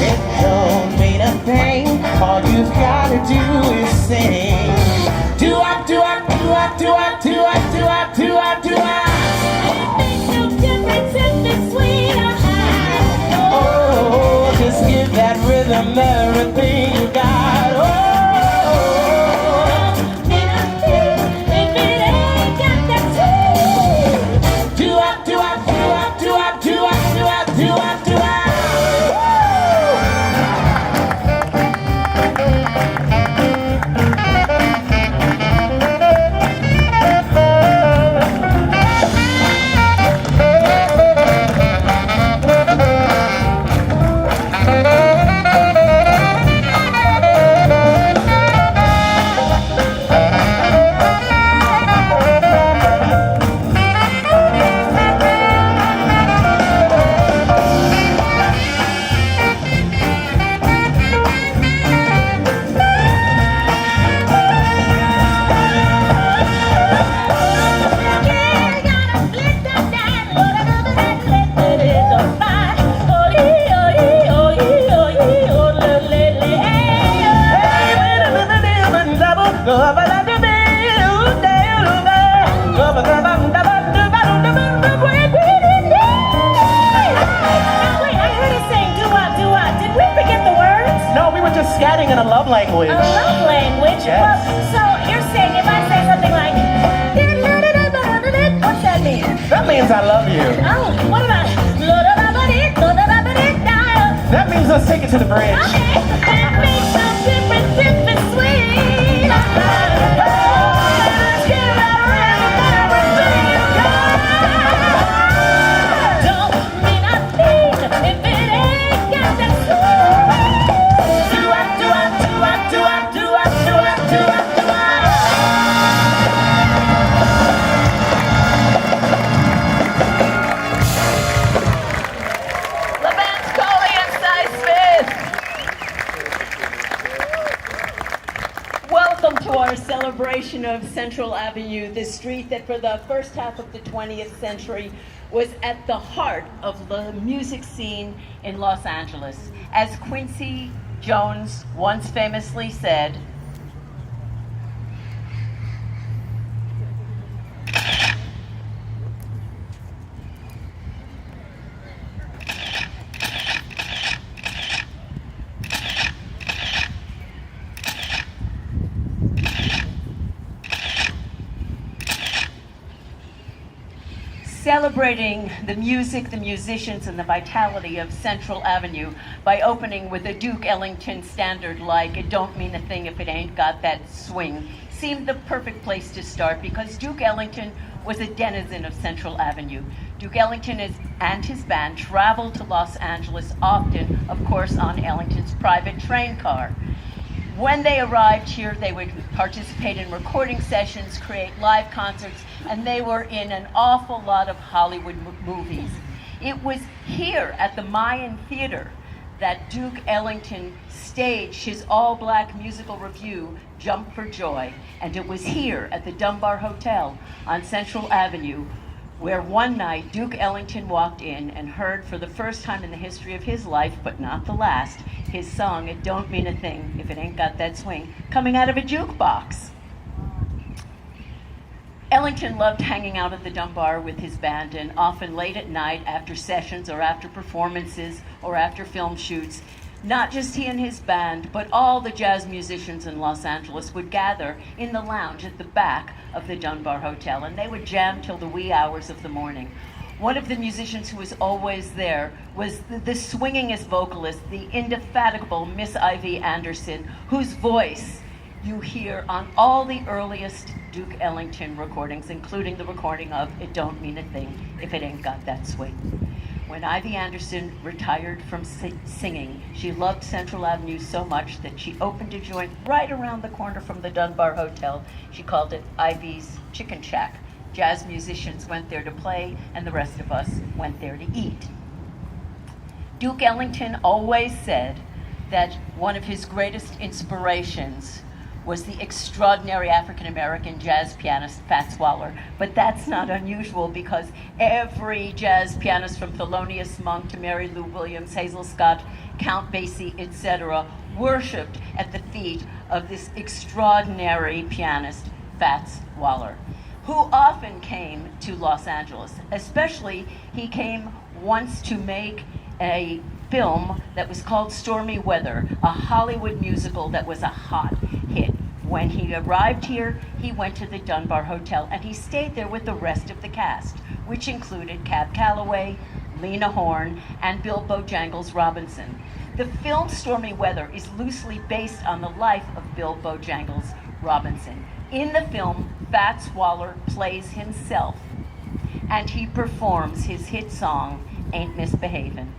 It don't mean a thing. All you've gotta do is sing. Do-up, do-up, do-up, do-up, do-up, do-up, do-up, do-up. It makes no difference if it's sweet or high. Oh, just give that rhythm everything you got. Oh, Don't mean a thing if it ain't got that sweet. do-up, do-up, do-up, do-up, do-up, do-up, do-up, do-up. Scatting in a love language. A love language? Yes. Well, so you're saying if I say something like, what's that mean? That means I love you. Oh, what about That means let's take it to the bridge. okay, it makes no difference if it's sweet. Give that rhythm everything you got. Don't mean a thing if it ain't got that sweet. Do-up, do-up, do-up, do-up, do-up, do-up, do-up, do-up. Levance Coley and Cy Smith. Welcome to our celebration of Central Avenue, the street that for the first half of the 20th century was at the heart of the music scene in Los Angeles. As Quincy Jones once famously said, celebrating the music, the musicians, and the vitality of Central Avenue by opening with a Duke Ellington standard like "It Don't Mean a Thing If It Ain't Got That Swing" seemed the perfect place to start because Duke Ellington was a denizen of Central Avenue. Duke Ellington and his band traveled to Los Angeles often, of course, on Ellington's private train car. When they arrived here, they would participate in recording sessions, create live concerts, and they were in an awful lot of Hollywood movies. It was here at the Mayan Theater that Duke Ellington staged his all-black musical review, Jump for Joy, and it was here at the Dunbar Hotel on Central Avenue where one night Duke Ellington walked in and heard for the first time in the history of his life, but not the last, his song, "It Don't Mean a Thing If It Ain't Got That Swing," coming out of a jukebox. Ellington loved hanging out at the Dunbar with his band, and often late at night after sessions or after performances or after film shoots, not just he and his band, but all the jazz musicians in Los Angeles would gather in the lounge at the back of the Dunbar Hotel, and they would jam till the wee hours of the morning. One of the musicians who was always there was the swingingest vocalist, the indefatigable Miss Ivy Anderson, whose voice you hear on all the earliest Duke Ellington recordings, including the recording of "It Don't Mean a Thing If It Ain't Got That Swing." When Ivy Anderson retired from singing, she loved Central Avenue so much that she opened a joint right around the corner from the Dunbar Hotel. She called it Ivy's Chicken Shack. Jazz musicians went there to play, and the rest of us went there to eat. Duke Ellington always said that one of his greatest inspirations was the extraordinary African-American jazz pianist Fats Waller. But that's not unusual because every jazz pianist from Thelonious Monk to Mary Lou Williams, Hazel Scott, Count Basie, etc., worshipped at the feet of this extraordinary pianist, Fats Waller, who often came to Los Angeles. Especially, he came once to make a film that was called Stormy Weather, a Hollywood musical that was a hot hit. When he arrived here, he went to the Dunbar Hotel and he stayed there with the rest of the cast, which included Cab Calloway, Lena Horne, and Bill Bojangles Robinson. The film Stormy Weather is loosely based on the life of Bill Bojangles Robinson. In the film, Fats Waller plays himself, and he performs his hit song, Ain't Misbehavin'.